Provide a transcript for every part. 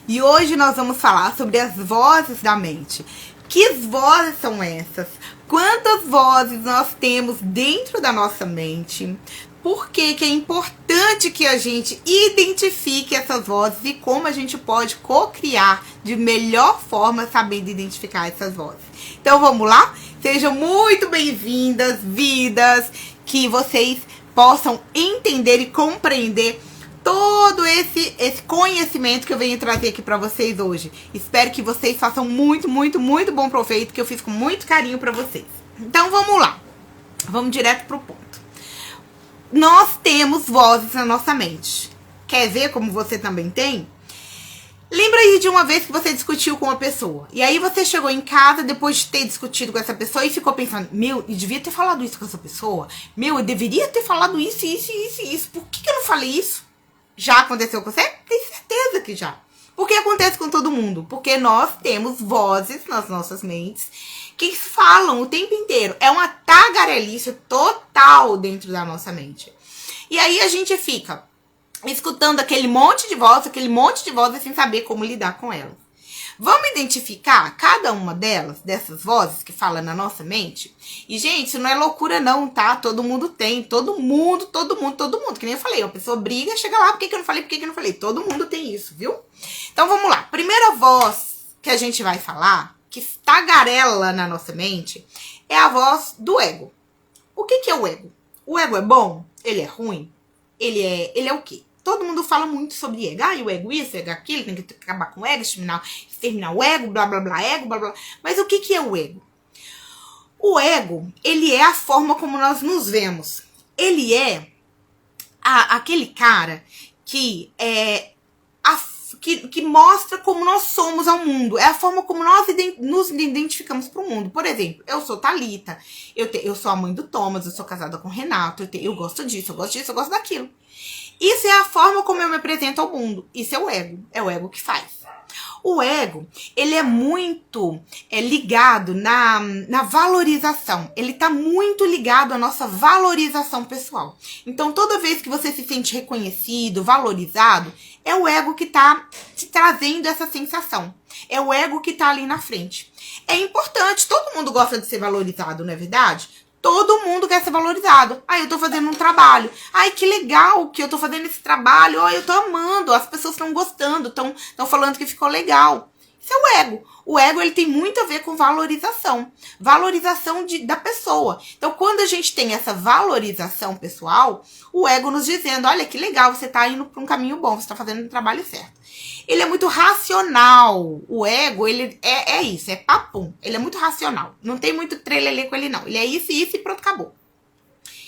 E hoje nós vamos falar sobre as vozes da mente. Que vozes são essas? Quantas vozes nós temos dentro da nossa mente? Por que é importante que a gente identifique essas vozes e como a gente pode co-criar de melhor forma, sabendo identificar essas vozes. Então vamos lá? Sejam muito bem-vindas, vidas, que vocês possam entender e compreender todo esse conhecimento que eu venho trazer aqui para vocês hoje. Espero que vocês façam muito bom proveito, que eu fiz com muito carinho para vocês. Então vamos lá, vamos direto pro ponto. Nós temos vozes na nossa mente. Quer ver como você também tem? Lembra aí de uma vez que você discutiu com uma pessoa. E aí você chegou em casa depois de ter discutido com essa pessoa e ficou pensando: meu, eu devia ter falado isso com essa pessoa. Meu, eu deveria ter falado isso. Por que eu não falei isso? Já aconteceu com você? Tenho certeza que já. Porque acontece com todo mundo. Porque nós temos vozes nas nossas mentes que falam o tempo inteiro. É uma tagarelice total dentro da nossa mente. E aí a gente fica escutando aquele monte de vozes sem saber como lidar com elas. Vamos identificar cada uma dessas vozes que falam na nossa mente? E, gente, isso não é loucura não, tá? Todo mundo tem, todo mundo. Que nem eu falei, a pessoa briga, chega lá, por que eu não falei? Todo mundo tem isso, viu? Então, vamos lá. Primeira voz que a gente vai falar, que tagarela na nossa mente, é a voz do ego. O que é o ego? O ego é bom? Ele é ruim? Ele é o quê? Todo mundo fala muito sobre ego. Ah, e o ego isso, o ego aquilo, tem que acabar com o ego, exterminar o ego, blá, blá, blá, ego, blá, blá. Mas o que é o ego? O ego, ele é a forma como nós nos vemos. Ele é aquele cara que que mostra como nós somos ao mundo. É a forma como nós nos identificamos para o mundo. Por exemplo, eu sou Thalita, eu sou a mãe do Thomas, eu sou casada com o Renato, eu gosto disso, eu gosto daquilo. Isso é a forma como eu me apresento ao mundo. Isso é o ego que faz. O ego, ele é muito ligado na valorização. Ele está muito ligado à nossa valorização pessoal. Então, toda vez que você se sente reconhecido, valorizado, é o ego que está te trazendo essa sensação. É o ego que está ali na frente. É importante, todo mundo gosta de ser valorizado, não é verdade? Todo mundo quer ser valorizado. Ai, eu tô fazendo um trabalho. Ai, que legal que eu tô fazendo esse trabalho. Ai, eu tô amando. As pessoas estão gostando, estão falando que ficou legal. Isso é o ego. O ego, ele tem muito a ver com valorização. Valorização da pessoa. Então, quando a gente tem essa valorização pessoal, o ego nos dizendo: olha, que legal, você tá indo para um caminho bom, você tá fazendo o trabalho certo. Ele é muito racional. O ego, ele é isso, é papum. Ele é muito racional. Não tem muito trelelê com ele, não. Ele é isso e pronto, acabou.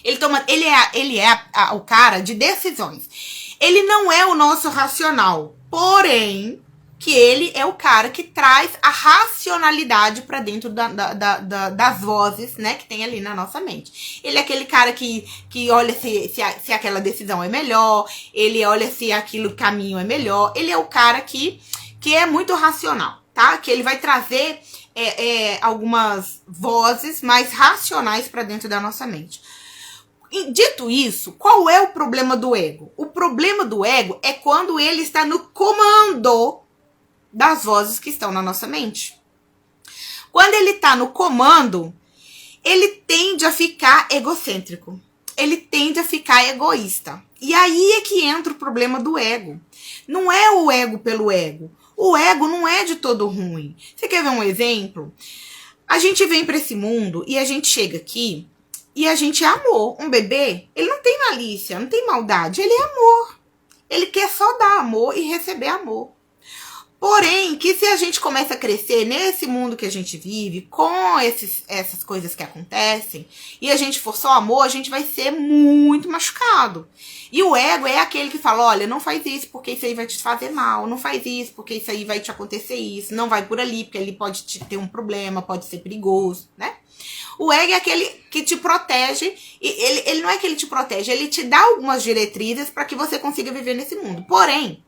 Ele é o cara de decisões. Ele não é o nosso racional. Porém, que ele é o cara que traz a racionalidade para dentro das vozes, né, que tem ali na nossa mente. Ele é aquele cara que olha se aquela decisão é melhor, ele olha se aquele caminho é melhor. Ele é o cara que é muito racional, tá? Que ele vai trazer algumas vozes mais racionais para dentro da nossa mente. E, dito isso, qual é o problema do ego? O problema do ego é quando ele está no comando das vozes que estão na nossa mente. Quando ele está no comando, ele tende a ficar egocêntrico. Ele tende a ficar egoísta. E aí é que entra o problema do ego. Não é o ego pelo ego. O ego não é de todo ruim. Você quer ver um exemplo? A gente vem para esse mundo e a gente chega aqui e a gente é amor. Um bebê, ele não tem malícia, não tem maldade. Ele é amor. Ele quer só dar amor e receber amor. Porém, que se a gente começa a crescer nesse mundo que a gente vive, com essas coisas que acontecem, e a gente for só amor, a gente vai ser muito machucado. E o ego é aquele que fala: olha, não faz isso porque isso aí vai te fazer mal, não faz isso porque isso aí vai te acontecer isso, não vai por ali porque ali pode ter um problema, pode ser perigoso, né? O ego é aquele que te protege, e ele não é que ele te protege, ele te dá algumas diretrizes para que você consiga viver nesse mundo. Porém,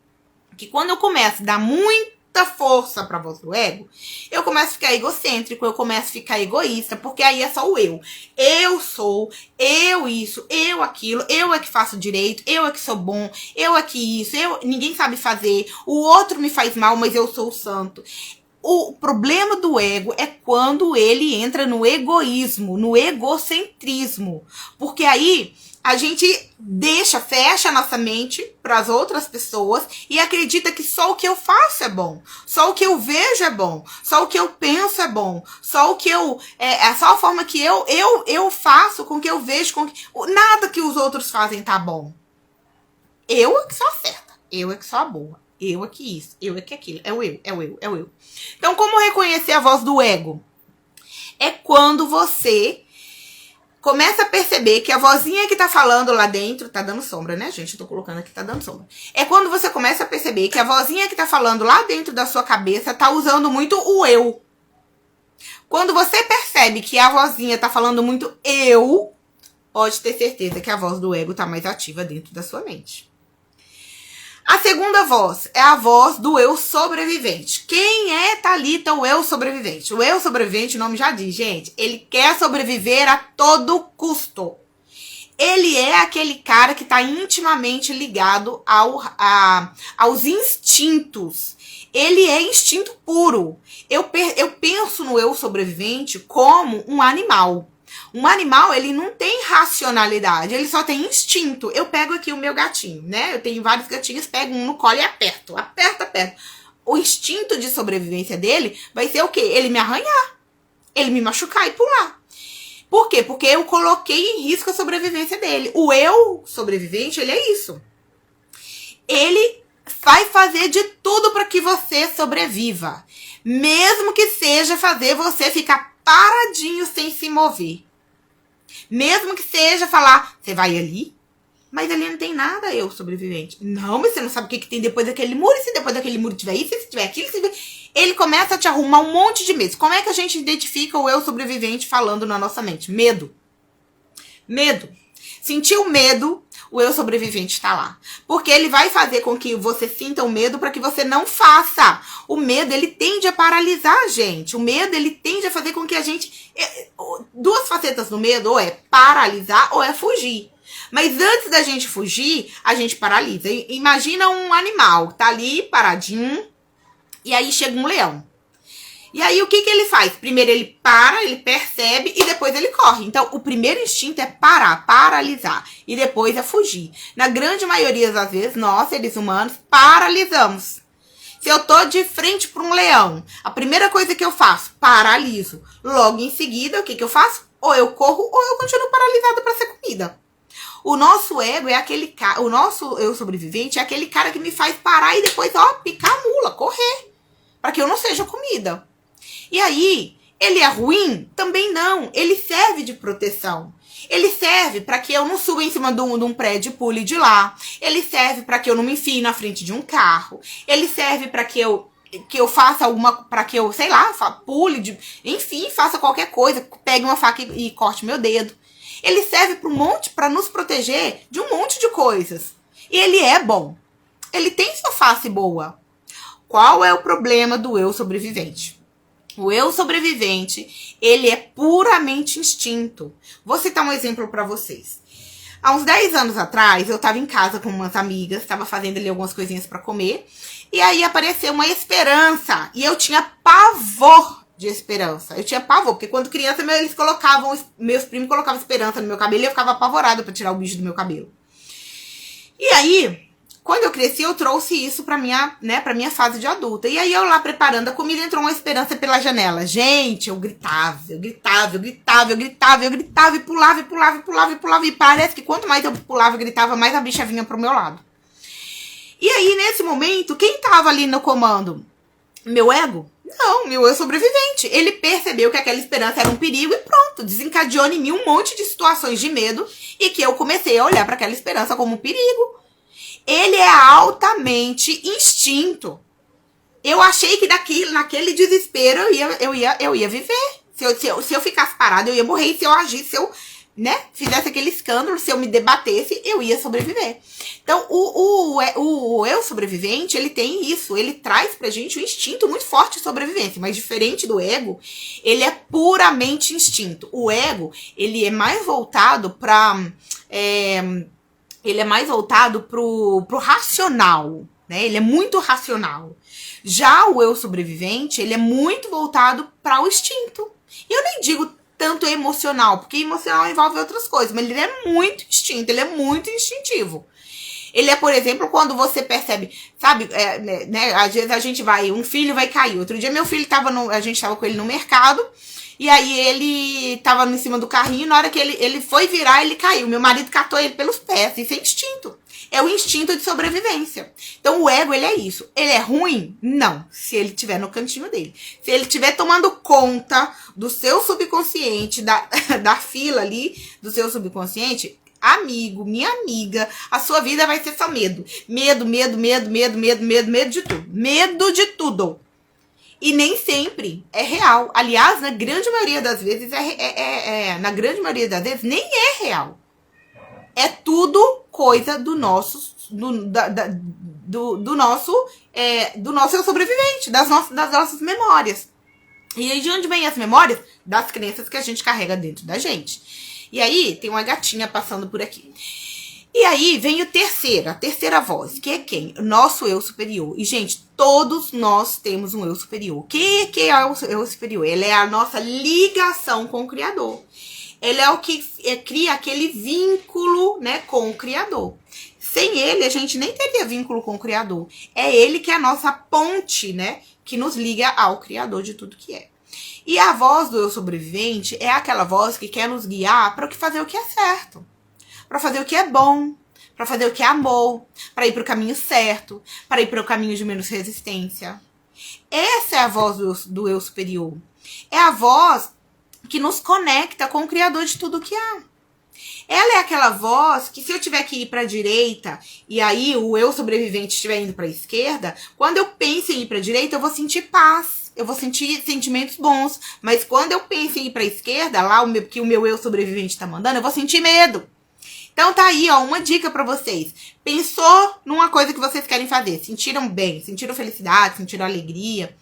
que quando eu começo a dar muito muita força pra voz do ego, eu começo a ficar egocêntrico, eu começo a ficar egoísta, porque aí é só o eu. Eu sou, eu isso, eu aquilo, eu é que faço direito, eu é que sou bom, eu é que isso, ninguém sabe fazer, o outro me faz mal, mas eu sou o santo. O problema do ego é quando ele entra no egoísmo, no egocentrismo. Porque aí a gente fecha a nossa mente para as outras pessoas e acredita que só o que eu faço é bom, só o que eu vejo é bom, só o que eu penso é bom, só o que só a forma que eu faço, com que eu vejo, nada que os outros fazem tá bom. Eu é que sou a certa, eu é que sou a boa. Eu é que isso, eu é que aquilo. É o eu. Então, como reconhecer a voz do ego? É quando você começa a perceber que a vozinha que tá falando lá dentro... Tá dando sombra, né, gente? Eu tô colocando aqui, tá dando sombra. É quando você começa a perceber que a vozinha que tá falando lá dentro da sua cabeça tá usando muito o eu. Quando você percebe que a vozinha tá falando muito eu, pode ter certeza que a voz do ego tá mais ativa dentro da sua mente. A segunda voz é a voz do eu sobrevivente. Quem é, Thalita, o eu sobrevivente? O eu sobrevivente, o nome já diz, gente. Ele quer sobreviver a todo custo. Ele é aquele cara que está intimamente ligado aos instintos. Ele é instinto puro. Eu penso no eu sobrevivente como um animal. Um animal, ele não tem racionalidade, ele só tem instinto. Eu pego aqui o meu gatinho, né? Eu tenho vários gatinhos, pego um no colo e aperto. O instinto de sobrevivência dele vai ser o quê? Ele me arranhar, ele me machucar e pular. Por quê? Porque eu coloquei em risco a sobrevivência dele. O eu sobrevivente, ele é isso. Ele vai fazer de tudo para que você sobreviva. Mesmo que seja fazer você ficar paradinho sem se mover. Mesmo que seja falar, você vai ali, mas ali não tem nada, eu sobrevivente. Não, mas você não sabe o que tem depois daquele muro, e se depois daquele muro tiver isso, se tiver aquilo, ele começa a te arrumar um monte de medo. Como é que a gente identifica o eu sobrevivente falando na nossa mente? Medo. Medo. Sentiu medo, o eu sobrevivente está lá. Porque ele vai fazer com que você sinta o medo para que você não faça. O medo, ele tende a paralisar a gente. O medo, ele tende a fazer com que a gente... Duas facetas do medo, ou é paralisar ou é fugir. Mas antes da gente fugir, a gente paralisa. Imagina um animal, tá ali paradinho, e aí chega um leão. E aí, o que ele faz? Primeiro ele para, ele percebe e depois ele corre. Então, o primeiro instinto é parar, paralisar. E depois é fugir. Na grande maioria das vezes, nós, seres humanos, paralisamos. Se eu tô de frente para um leão, a primeira coisa que eu faço, paraliso. Logo em seguida, o que eu faço? Ou eu corro ou eu continuo paralisado para ser comida. O nosso ego é aquele cara, o nosso eu sobrevivente é aquele cara que me faz parar e depois, picar a mula, correr. Para que eu não seja comida. E aí, ele é ruim? Também não. Ele serve de proteção. Ele serve para que eu não suba em cima de um prédio e pule de lá. Ele serve para que eu não me enfie na frente de um carro. Ele serve para que eu faça alguma... Para que eu, sei lá, pule, enfim, faça qualquer coisa. Pegue uma faca e corte meu dedo. Ele serve para nos proteger de um monte de coisas. E ele é bom. Ele tem sua face boa. Qual é o problema do eu sobrevivente? O eu sobrevivente, ele é puramente instinto. Vou citar um exemplo para vocês. Há uns 10 anos atrás, eu estava em casa com umas amigas, estava fazendo ali algumas coisinhas para comer, e aí apareceu uma esperança, e eu tinha pavor de esperança. Eu tinha pavor, porque quando criança, meus primos colocavam esperança no meu cabelo, e eu ficava apavorada para tirar o bicho do meu cabelo. E aí... Quando eu cresci, eu trouxe isso pra minha fase de adulta. E aí, eu lá preparando a comida, entrou uma esperança pela janela. Gente, eu gritava, e pulava. E parece que quanto mais eu pulava e gritava, mais a bicha vinha pro meu lado. E aí, nesse momento, quem tava ali no comando? Meu ego? Não, meu eu sobrevivente. Ele percebeu que aquela esperança era um perigo e pronto, desencadeou em mim um monte de situações de medo e que eu comecei a olhar para aquela esperança como um perigo. Ele é altamente instinto. Eu achei que naquele desespero eu ia viver. Se eu ficasse parado, eu ia morrer. E se eu agisse, né, fizesse aquele escândalo, se eu me debatesse, eu ia sobreviver. Então, o eu sobrevivente, ele tem isso, ele traz pra gente um instinto muito forte de sobrevivência, mas diferente do ego, ele é puramente instinto. O ego, ele é mais voltado pro racional, né? Ele é muito racional. Já o eu sobrevivente, ele é muito voltado para o instinto. E eu nem digo tanto emocional, porque emocional envolve outras coisas, mas ele é muito instinto, ele é muito instintivo. Ele é, por exemplo, quando você percebe, sabe, né, às vezes a gente um filho vai cair. Outro dia meu filho a gente tava com ele no mercado, e aí ele tava em cima do carrinho, na hora que ele foi virar, ele caiu. Meu marido catou ele pelos pés, isso é instinto. É o instinto de sobrevivência. Então o ego, ele é isso. Ele é ruim? Não, se ele estiver no cantinho dele. Se ele estiver tomando conta do seu subconsciente, da fila ali, do seu subconsciente, amigo, minha amiga, a sua vida vai ser só medo. Medo, medo, medo, medo, medo, medo, medo de tudo. Medo de tudo. E nem sempre é real. Aliás, na grande maioria das vezes, na grande maioria das vezes, nem é real. É tudo coisa do nosso eu sobrevivente, das nossas memórias. E aí, de onde vem as memórias? Das crenças que a gente carrega dentro da gente. E aí, tem uma gatinha passando por aqui. E aí, vem a terceira voz, que é quem? Nosso eu superior. E, gente, todos nós temos um eu superior. O que é o eu superior? Ele é a nossa ligação com o Criador. Ele é o que cria aquele vínculo, né, com o Criador. Sem ele, a gente nem teria vínculo com o Criador. É ele que é a nossa ponte, né, que nos liga ao Criador de tudo que é. E a voz do eu sobrevivente é aquela voz que quer nos guiar para fazer o que é certo, para fazer o que é bom, para fazer o que é amor, para ir para o caminho certo, para ir para o caminho de menos resistência. Essa é a voz do eu superior. É a voz que nos conecta com o Criador de tudo que há. Ela é aquela voz que, se eu tiver que ir para a direita e aí o eu sobrevivente estiver indo para a esquerda, quando eu penso em ir para a direita, eu vou sentir paz, eu vou sentir sentimentos bons. Mas quando eu penso em ir para a esquerda, que o meu eu sobrevivente está mandando, eu vou sentir medo. Então tá aí, ó, uma dica para vocês. Pensou numa coisa que vocês querem fazer, sentiram bem, sentiram felicidade, sentiram alegria.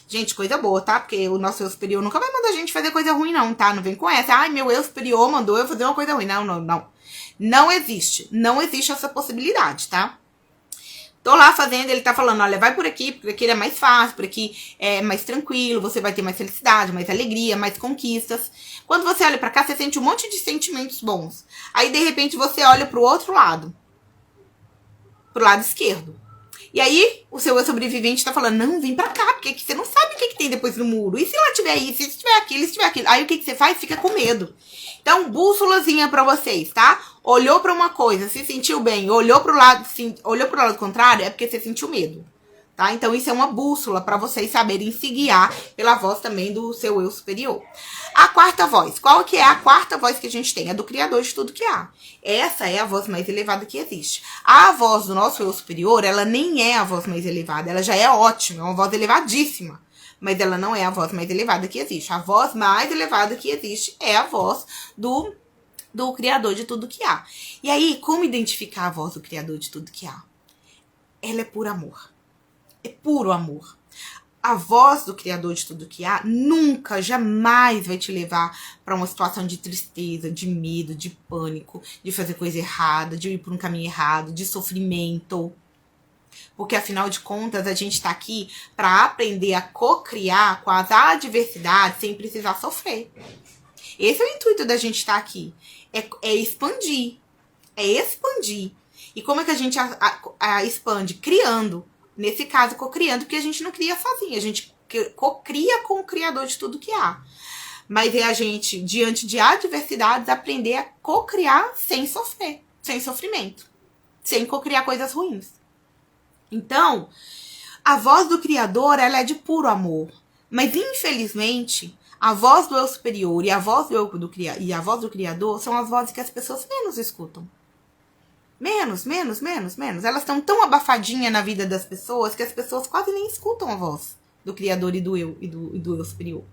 Gente, coisa boa, tá? Porque o nosso eu superior nunca vai mandar a gente fazer coisa ruim, não, tá? Não vem com essa. Ai, meu eu superior mandou eu fazer uma coisa ruim. Não, não, não. Não existe. Não existe essa possibilidade, tá? Tô lá fazendo, ele tá falando, olha, vai por aqui, porque aqui é mais fácil, por aqui é mais tranquilo, você vai ter mais felicidade, mais alegria, mais conquistas. Quando você olha pra cá, você sente um monte de sentimentos bons. Aí, de repente, você olha pro outro lado. Pro lado esquerdo. E aí, o seu eu sobrevivente tá falando, não, vem pra cá, porque você não sabe o que tem depois no muro. E se lá tiver isso, se tiver aquilo, se tiver aquilo. Aí, o que você faz? Fica com medo. Então, bússolazinha pra vocês, tá? Olhou pra uma coisa, se sentiu bem, olhou pro lado contrário, é porque você sentiu medo. Tá? Então, isso é uma bússola para vocês saberem se guiar pela voz também do seu eu superior. A quarta voz. Qual que é a quarta voz que a gente tem? É do Criador de tudo que há. Essa é a voz mais elevada que existe. A voz do nosso eu superior, ela nem é a voz mais elevada. Ela já é ótima, é uma voz elevadíssima. Mas ela não é a voz mais elevada que existe. A voz mais elevada que existe é a voz do Criador de tudo que há. E aí, como identificar a voz do Criador de tudo que há? Ela é por amor. É puro amor. A voz do Criador de tudo que há nunca, jamais vai te levar para uma situação de tristeza, de medo, de pânico, de fazer coisa errada, de ir por um caminho errado, de sofrimento. Porque, afinal de contas, a gente tá aqui para aprender a co-criar com as adversidades sem precisar sofrer. Esse é o intuito da gente estar aqui. É expandir. É expandir. E como é que a gente expande? Criando. Nesse caso, co-criando, porque a gente não cria sozinha. A gente co-cria com o Criador de tudo que há. Mas é a gente, diante de adversidades, aprender a co-criar sem sofrer. Sem sofrimento. Sem co-criar coisas ruins. Então, a voz do Criador, ela é de puro amor. Mas, infelizmente, a voz do eu superior e a voz do Criador são as vozes que as pessoas menos escutam. Menos. Elas estão tão abafadinhas na vida das pessoas que as pessoas quase nem escutam a voz do Criador e do eu superior.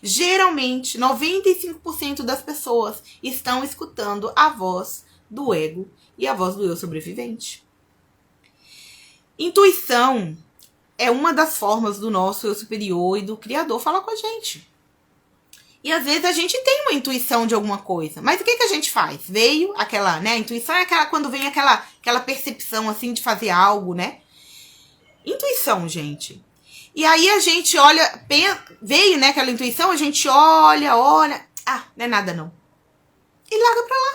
Geralmente, 95% das pessoas estão escutando a voz do ego e a voz do eu sobrevivente. Intuição é uma das formas do nosso eu superior e do Criador falar com a gente. E às vezes a gente tem uma intuição de alguma coisa, mas o que a gente faz? Veio aquela, né? A intuição é aquela quando vem aquela percepção assim de fazer algo, né? Intuição, gente. E aí a gente olha, veio, né, aquela intuição, a gente olha, não é nada não. E larga pra lá.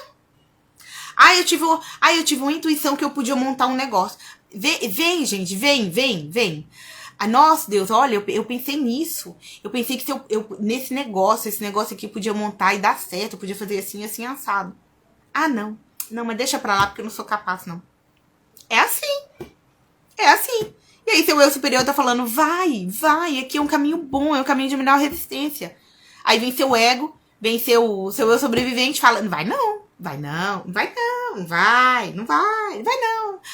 Eu tive uma intuição que eu podia montar um negócio. Vem, gente, vem. Nossa, Deus, olha, eu pensei nisso. Eu pensei que nesse negócio, esse negócio aqui eu podia montar e dar certo, eu podia fazer assim, assim, assado. Não, mas deixa pra lá porque eu não sou capaz, não. É assim. E aí seu eu superior tá falando, vai, aqui é um caminho bom, é um caminho de menor resistência. Aí vem seu ego, vem seu eu sobrevivente falando, vai não.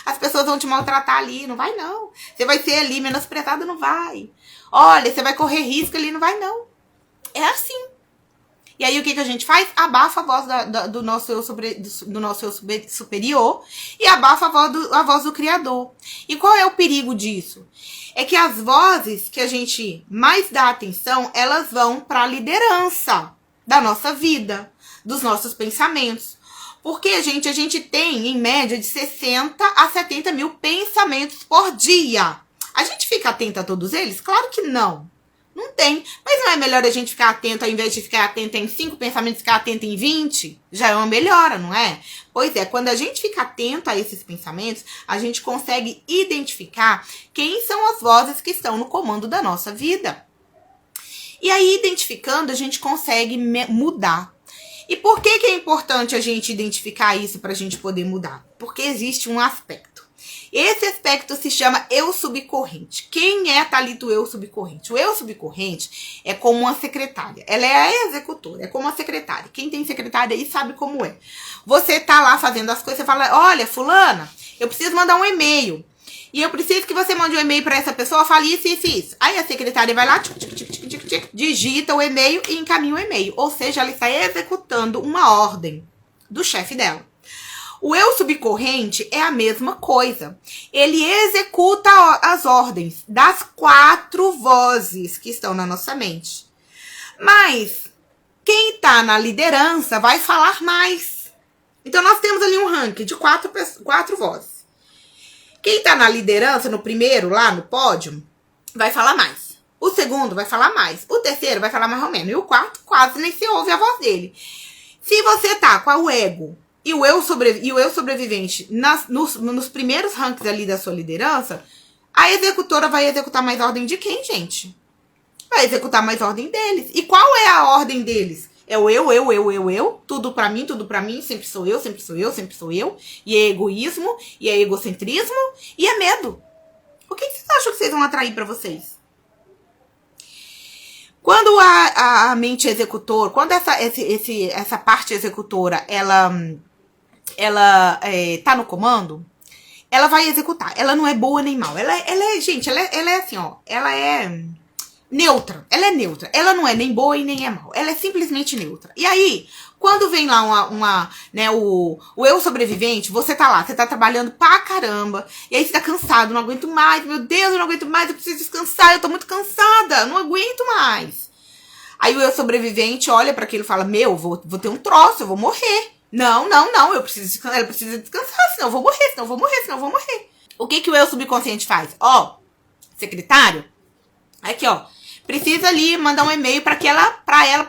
As pessoas vão te maltratar ali, não vai não. Você vai ser ali menosprezado, não vai. Olha, você vai correr risco ali, não vai não. É assim. E aí o que a gente faz? Abafa a voz do nosso eu superior e abafa a voz do Criador. E qual é o perigo disso? É que as vozes que a gente mais dá atenção, elas vão para a liderança da nossa vida, dos nossos pensamentos. Porque a gente tem, em média, de 60 a 70 mil pensamentos por dia. A gente fica atento a todos eles? Claro que não. Não tem. Mas não é melhor a gente ficar atento, ao invés de ficar atento em 5 pensamentos, ficar atento em 20? Já é uma melhora, não é? Pois é, quando a gente fica atento a esses pensamentos, a gente consegue identificar quem são as vozes que estão no comando da nossa vida. E aí, identificando, a gente consegue mudar. E por que é importante a gente identificar isso para a gente poder mudar? Porque existe um aspecto. Esse aspecto se chama eu subcorrente. Quem é, Thalita, o eu subcorrente? O eu subcorrente é como uma secretária. Ela é a executora, é como uma secretária. Quem tem secretária aí sabe como é. Você tá lá fazendo as coisas, você fala, olha, fulana, eu preciso mandar um e-mail. E eu preciso que você mande um e-mail para essa pessoa, fale isso. Aí a secretária vai lá, digita o e-mail e encaminha o e-mail. Ou seja, ela está executando uma ordem do chefe dela. O eu subcorrente é a mesma coisa. Ele executa as ordens das 4 vozes que estão na nossa mente. Mas quem está na liderança vai falar mais. Então nós temos ali um ranking de 4 vozes. Quem está na liderança, no primeiro, lá no pódio, vai falar mais. O segundo vai falar mais. O terceiro vai falar mais ou menos. E o quarto quase nem se ouve a voz dele. Se você tá com o ego e o eu sobrevivente nos primeiros rankings ali da sua liderança, a executora vai executar mais ordem de quem, gente? Vai executar mais ordem deles. E qual é a ordem deles? É o eu, tudo pra mim, sempre sou eu. E é egoísmo, e é egocentrismo, e é medo. O que vocês acham que vocês vão atrair pra vocês? Quando a mente executor, quando essa parte executora, ela tá no comando, ela vai executar. Ela não é boa nem mal. Ela é assim, ó, ela é neutra. Ela é neutra. Ela não é nem boa e nem é mal. Ela é simplesmente neutra. E aí, quando vem lá o eu sobrevivente, você tá lá, você tá trabalhando pra caramba, e aí você tá cansado, não aguento mais, meu Deus, eu não aguento mais, eu preciso descansar, eu tô muito cansada, não aguento mais. Aí o eu sobrevivente olha pra aquilo e fala, vou ter um troço, eu vou morrer. Não, eu preciso descansar, ela precisa descansar, senão eu vou morrer. O que o eu subconsciente faz? Secretário, aqui, precisa ali mandar um e-mail pra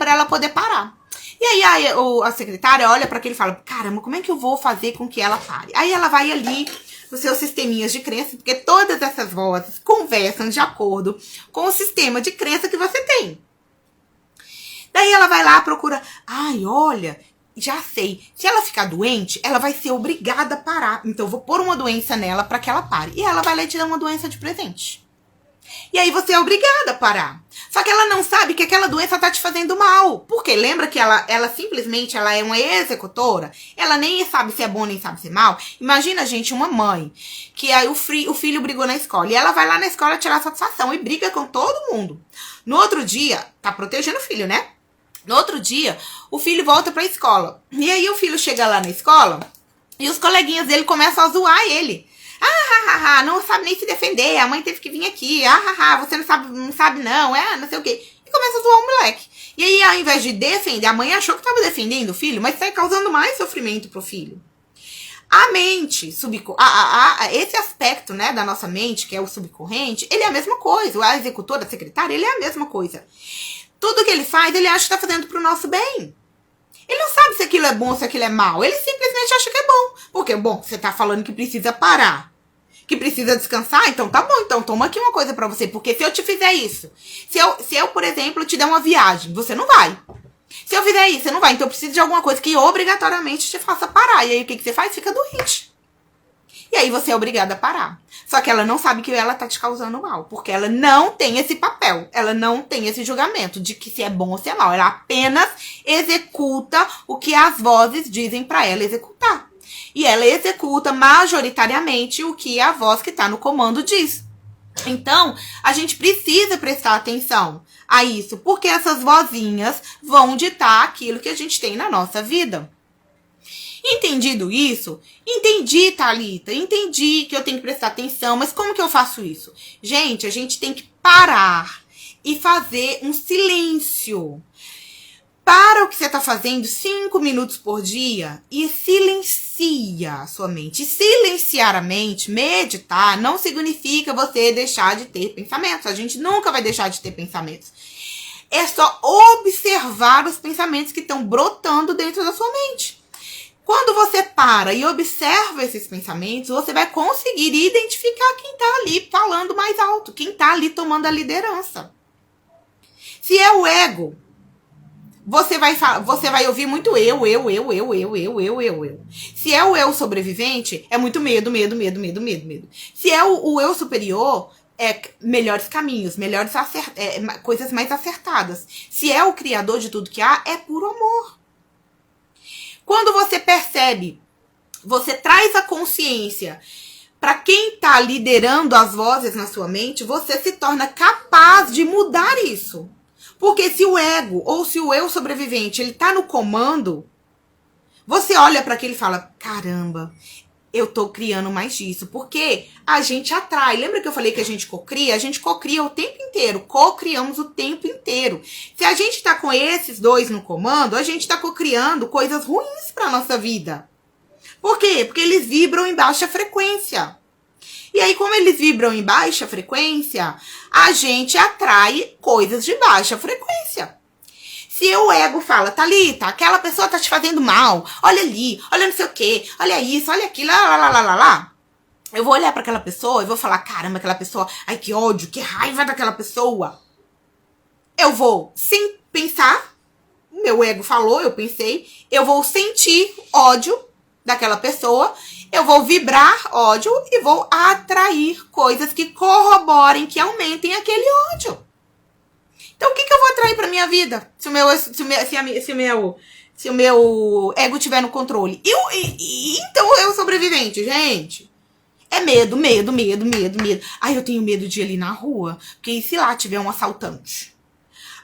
ela poder parar. E aí a secretária olha pra aquilo e fala, caramba, como é que eu vou fazer com que ela pare? Aí ela vai ali nos seus sisteminhas de crença, porque todas essas vozes conversam de acordo com o sistema de crença que você tem. Daí ela vai lá, procura, olha, já sei, se ela ficar doente, ela vai ser obrigada a parar. Então eu vou pôr uma doença nela pra que ela pare. E ela vai lá e te dar uma doença de presente. E aí você é obrigada a parar. Só que ela não sabe que aquela doença tá te fazendo mal. Porque lembra que ela simplesmente ela é uma executora? Ela nem sabe se é bom, nem sabe se é mal. Imagina, gente, uma mãe que aí o filho brigou na escola. E ela vai lá na escola tirar satisfação e briga com todo mundo. No outro dia, tá protegendo o filho, né? No outro dia, o filho volta pra escola. E aí o filho chega lá na escola e os coleguinhas dele começam a zoar ele. Não sabe nem se defender, a mãe teve que vir aqui, você não sabe não, não sei o quê. E começa a zoar o moleque. E aí, ao invés de defender, a mãe achou que estava defendendo o filho, mas está causando mais sofrimento pro filho. A mente, esse aspecto, né, da nossa mente, que é o subcorrente, ele é a mesma coisa. A executora, a secretária, ele é a mesma coisa. Tudo que ele faz, ele acha que está fazendo pro nosso bem. Ele não sabe se aquilo é bom ou se aquilo é mal. Ele simplesmente acha que é bom. Porque, bom, você tá falando que precisa parar, que precisa descansar, então tá bom. Então toma aqui uma coisa pra você. Porque se eu te fizer isso, se eu, por exemplo, te der uma viagem, você não vai. Se eu fizer isso, você não vai. Então eu preciso de alguma coisa que obrigatoriamente te faça parar. E aí o que você faz? Fica doente. E aí você é obrigada a parar. Só que ela não sabe que ela tá te causando mal. Porque ela não tem esse papel. Ela não tem esse julgamento de que se é bom ou se é mal. Ela apenas executa o que as vozes dizem pra ela executar. E ela executa majoritariamente o que a voz que tá no comando diz. Então, a gente precisa prestar atenção a isso. Porque essas vozinhas vão ditar aquilo que a gente tem na nossa vida. Entendido isso? Entendi, Thalita. Entendi que eu tenho que prestar atenção. Mas como que eu faço isso? Gente, a gente tem que parar e fazer um silêncio. Para o que você está fazendo 5 minutos por dia e silencia a sua mente. Silenciar a mente, meditar, não significa você deixar de ter pensamentos. A gente nunca vai deixar de ter pensamentos. É só observar os pensamentos que estão brotando dentro da sua mente. Quando você para e observa esses pensamentos, você vai conseguir identificar quem está ali falando mais alto, quem está ali tomando a liderança. Se é o ego, você vai ouvir muito eu. Se é o eu sobrevivente, é muito medo. Se é o eu superior, é melhores caminhos, coisas mais acertadas. Se é o criador de tudo que há, é puro amor. Quando você percebe, você traz a consciência para quem está liderando as vozes na sua mente, você se torna capaz de mudar isso. Porque se o ego ou se o eu sobrevivente ele tá no comando, você olha para aquilo e fala, caramba, eu tô criando mais disso. Porque a gente atrai. Lembra que eu falei que a gente cocria? A gente cocria o tempo inteiro. Cocriamos o tempo inteiro. Se a gente tá com esses dois no comando, a gente tá cocriando coisas ruins pra nossa vida. Por quê? Porque eles vibram em baixa frequência. E aí, como eles vibram em baixa frequência, a gente atrai coisas de baixa frequência. Se o ego fala, Thalita, aquela pessoa tá te fazendo mal, olha ali, olha não sei o quê, olha isso, olha aquilo, lá. Eu vou olhar pra aquela pessoa e vou falar, caramba, aquela pessoa, ai que ódio, que raiva daquela pessoa. Eu vou, sem pensar, meu ego falou, eu pensei, eu vou sentir ódio daquela pessoa, eu vou vibrar ódio e vou atrair coisas que corroborem, que aumentem aquele ódio. Então, o que eu vou atrair pra minha vida? Se o meu ego estiver no controle. Então, eu sobrevivente, gente. É medo. Ai, eu tenho medo de ir ali na rua. Porque se lá tiver um assaltante.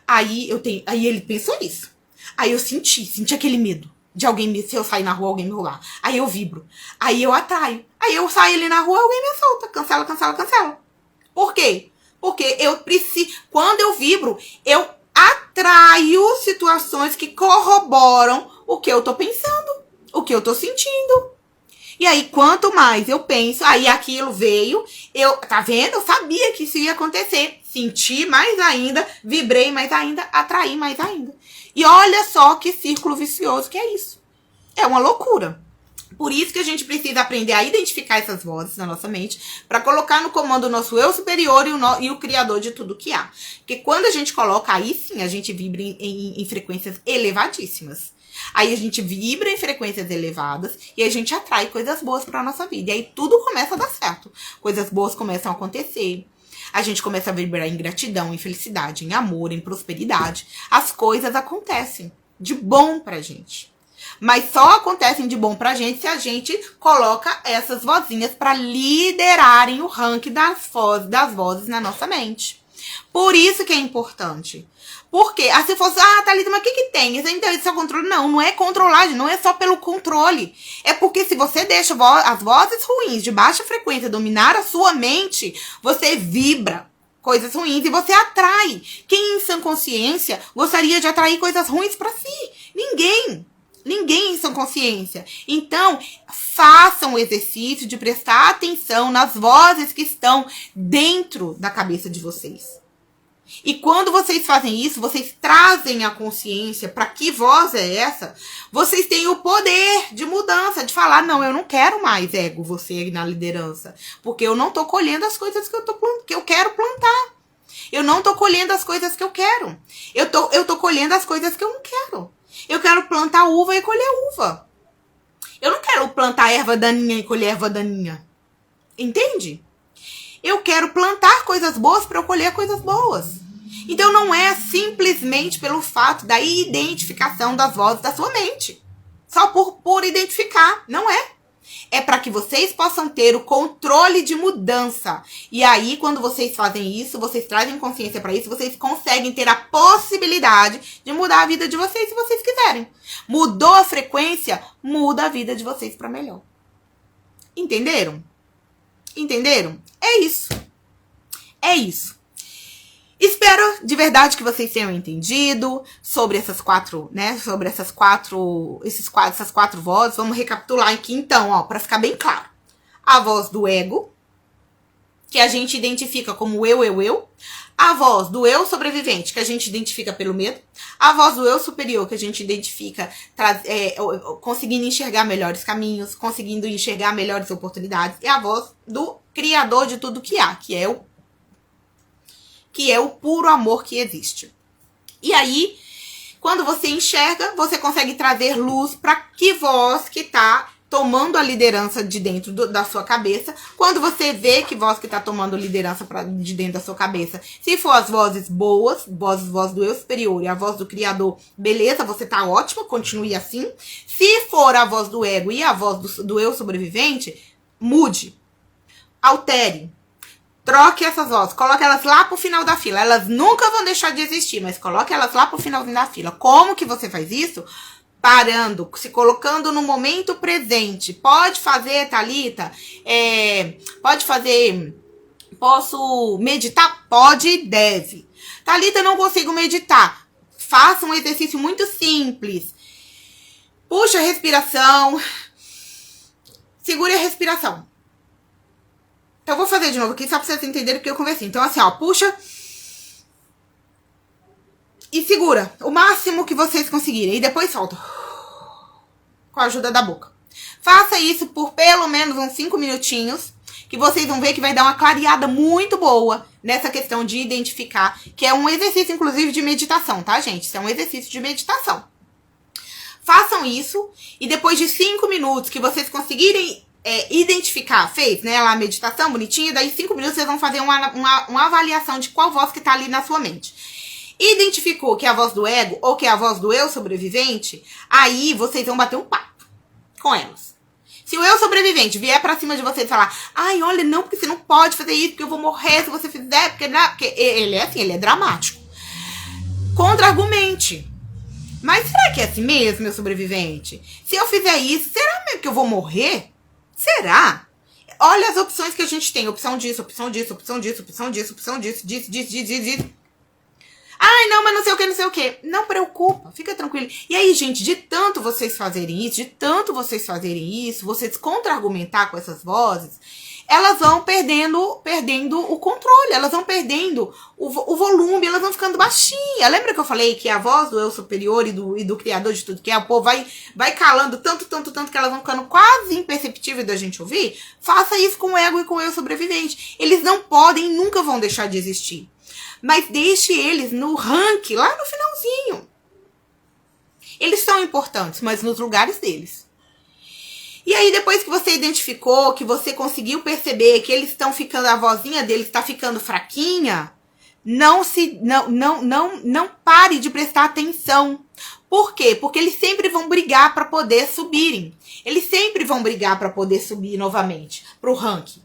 Aí ele pensou nisso. Aí eu senti aquele medo. De alguém, se eu sair na rua, alguém me roubar. Aí eu vibro. Aí eu atraio. Aí eu saio ali na rua, alguém me assalta. Cancela. Por quê? Porque eu preciso, quando eu vibro, eu atraio situações que corroboram o que eu tô pensando, o que eu tô sentindo. E aí, quanto mais eu penso, aí aquilo veio, tá vendo? Eu sabia que isso ia acontecer. Senti mais ainda, vibrei mais ainda, atraí mais ainda. E olha só que círculo vicioso que é isso. É uma loucura. Por isso que a gente precisa aprender a identificar essas vozes na nossa mente para colocar no comando o nosso eu superior e o criador de tudo que há. Porque quando a gente coloca, aí sim a gente vibra em frequências elevadíssimas. Aí a gente vibra em frequências elevadas e a gente atrai coisas boas para a nossa vida. E aí tudo começa a dar certo. Coisas boas começam a acontecer. A gente começa a vibrar em gratidão, em felicidade, em amor, em prosperidade. As coisas acontecem de bom pra gente. Mas só acontecem de bom pra gente se a gente coloca essas vozinhas pra liderarem o ranking das vozes na nossa mente. Por isso que é importante. Porque, se fosse, Thalita, mas o que tem? Então, isso é controle? Não, não é controlar, não é só pelo controle. É porque se você deixa as vozes ruins de baixa frequência dominar a sua mente, você vibra coisas ruins e você atrai. Quem em sã consciência gostaria de atrair coisas ruins pra si? Ninguém. Ninguém em sã consciência. Então, façam o exercício de prestar atenção nas vozes que estão dentro da cabeça de vocês. E quando vocês fazem isso, vocês trazem a consciência para que voz é essa, vocês têm o poder de mudança, de falar, não, eu não quero mais, ego, você na liderança, porque eu não tô colhendo as coisas que eu quero plantar. Eu não tô colhendo as coisas que eu quero. Eu tô colhendo as coisas que eu não quero. Eu quero plantar uva e colher uva. Eu não quero plantar erva daninha e colher erva daninha. Entende? Eu quero plantar coisas boas para eu colher coisas boas. Então não é simplesmente pelo fato da identificação das vozes da sua mente. Só por identificar. Não é. É para que vocês possam ter o controle de mudança. E aí, quando vocês fazem isso, vocês trazem consciência para isso, vocês conseguem ter a possibilidade de mudar a vida de vocês se vocês quiserem. Mudou a frequência, muda a vida de vocês para melhor. Entenderam? Entenderam? É isso. É isso. Espero de verdade que vocês tenham entendido sobre essas quatro, né? Sobre essas quatro vozes. Vamos recapitular aqui então, ó, para ficar bem claro. A voz do ego, que a gente identifica como eu. A voz do eu sobrevivente, que a gente identifica pelo medo. A voz do eu superior, que a gente identifica conseguindo enxergar melhores caminhos, conseguindo enxergar melhores oportunidades. E a voz do criador de tudo que há, que é o puro amor que existe. E aí, quando você enxerga, você consegue trazer luz para que voz que está tomando a liderança de dentro da sua cabeça. Quando você vê que voz que está tomando liderança de dentro da sua cabeça, se for as vozes boas, voz do eu superior e a voz do criador, beleza, você tá ótimo, continue assim. Se for a voz do ego e a voz do eu sobrevivente, mude, altere. Troque essas vozes, coloque elas lá pro final da fila. Elas nunca vão deixar de existir, mas coloque elas lá pro finalzinho da fila. Como que você faz isso? Parando, se colocando no momento presente. Pode fazer, Thalita? Pode fazer... Posso meditar? Pode e deve. Thalita, não consigo meditar. Faça um exercício muito simples. Puxa a respiração. Segure a respiração. Então, eu vou fazer de novo aqui, só pra vocês entenderem o que eu conversei. Então, assim, ó, puxa e segura o máximo que vocês conseguirem. E depois solta. Com a ajuda da boca. Faça isso por pelo menos uns 5 minutinhos, que vocês vão ver que vai dar uma clareada muito boa nessa questão de identificar, que é um exercício, inclusive, de meditação, tá, gente? Isso é um exercício de meditação. Façam isso, e depois de 5 minutos que vocês conseguirem identificar, fez, né, lá a meditação bonitinha, daí 5 minutos vocês vão fazer uma avaliação de qual voz que tá ali na sua mente. Identificou que é a voz do ego ou que é a voz do eu sobrevivente, aí vocês vão bater um papo com elas. Se o eu sobrevivente vier pra cima de você e falar, ai, olha, não, porque você não pode fazer isso, porque eu vou morrer se você fizer, porque ele é assim, ele é dramático. Contra-argumente. Mas será que é assim mesmo, meu sobrevivente? Se eu fizer isso, será mesmo que eu vou morrer? Será? Olha as opções que a gente tem. Opção disso, opção disso, opção disso, opção disso, opção disso, disso. Ai, não, mas não sei o que. Não preocupa, fica tranquilo. E aí, gente, de tanto vocês fazerem isso, vocês contra-argumentar com essas vozes, elas vão perdendo o controle, elas vão perdendo o volume, elas vão ficando baixinhas. Lembra que eu falei que a voz do eu superior e do criador de tudo que é, o povo vai calando tanto que elas vão ficando quase imperceptíveis da gente ouvir? Faça isso com o ego e com o eu sobrevivente. Eles não podem, nunca vão deixar de existir. Mas deixe eles no ranking, lá no finalzinho. Eles são importantes, mas nos lugares deles. E aí, depois que você identificou, que você conseguiu perceber que eles estão ficando, a vozinha deles está ficando fraquinha, não pare de prestar atenção. Por quê? Porque eles sempre vão brigar para poder subirem. Eles sempre vão brigar para poder subir novamente pro ranking,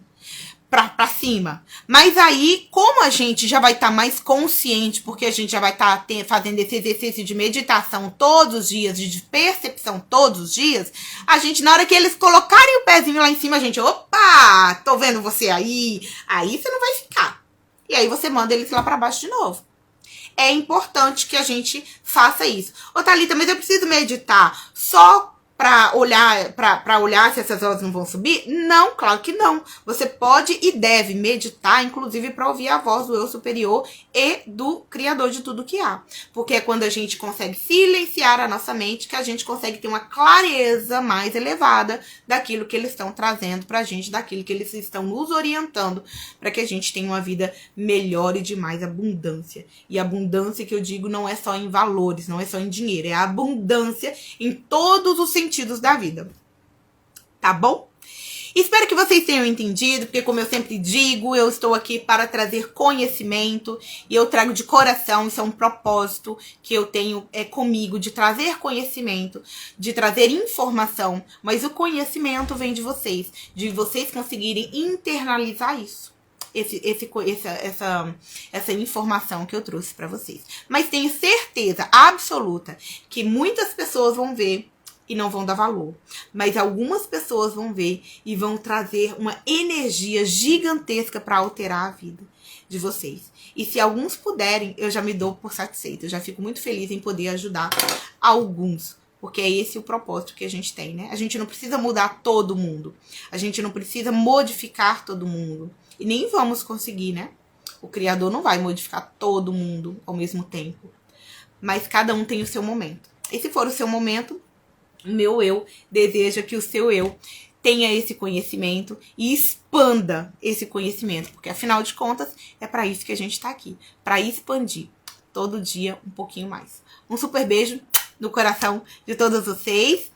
pra cima. Mas aí, como a gente já vai estar mais consciente, porque a gente já vai estar fazendo esse exercício de meditação todos os dias, de percepção todos os dias, a gente, na hora que eles colocarem o pezinho lá em cima, a gente, opa, tô vendo você aí você não vai ficar. E aí você manda eles lá para baixo de novo. É importante que a gente faça isso. Ô, Thalita, mas eu preciso meditar só para olhar se essas vozes não vão subir? Não, claro que não. Você pode e deve meditar, inclusive para ouvir a voz do eu superior e do Criador de tudo que há. Porque é quando a gente consegue silenciar a nossa mente que a gente consegue ter uma clareza mais elevada daquilo que eles estão trazendo pra gente, daquilo que eles estão nos orientando para que a gente tenha uma vida melhor e de mais abundância. E abundância que eu digo não é só em valores, não é só em dinheiro, é a abundância em todos os sentidos da vida, tá bom? Espero que vocês tenham entendido, porque como eu sempre digo, eu estou aqui para trazer conhecimento e eu trago de coração, isso é um propósito que eu tenho comigo, de trazer conhecimento, de trazer informação, mas o conhecimento vem de vocês conseguirem internalizar isso. Essa informação que eu trouxe para vocês. Mas tenho certeza absoluta que muitas pessoas vão ver e não vão dar valor. Mas algumas pessoas vão ver e vão trazer uma energia gigantesca para alterar a vida de vocês. E se alguns puderem, eu já me dou por satisfeita. Eu já fico muito feliz em poder ajudar alguns. Porque é esse o propósito que a gente tem, né? A gente não precisa mudar todo mundo. A gente não precisa modificar todo mundo. E nem vamos conseguir, né? O Criador não vai modificar todo mundo ao mesmo tempo. Mas cada um tem o seu momento. E se for o seu momento, o meu eu deseja que o seu eu tenha esse conhecimento e expanda esse conhecimento. Porque, afinal de contas, é para isso que a gente está aqui. Para expandir todo dia um pouquinho mais. Um super beijo no coração de todos vocês.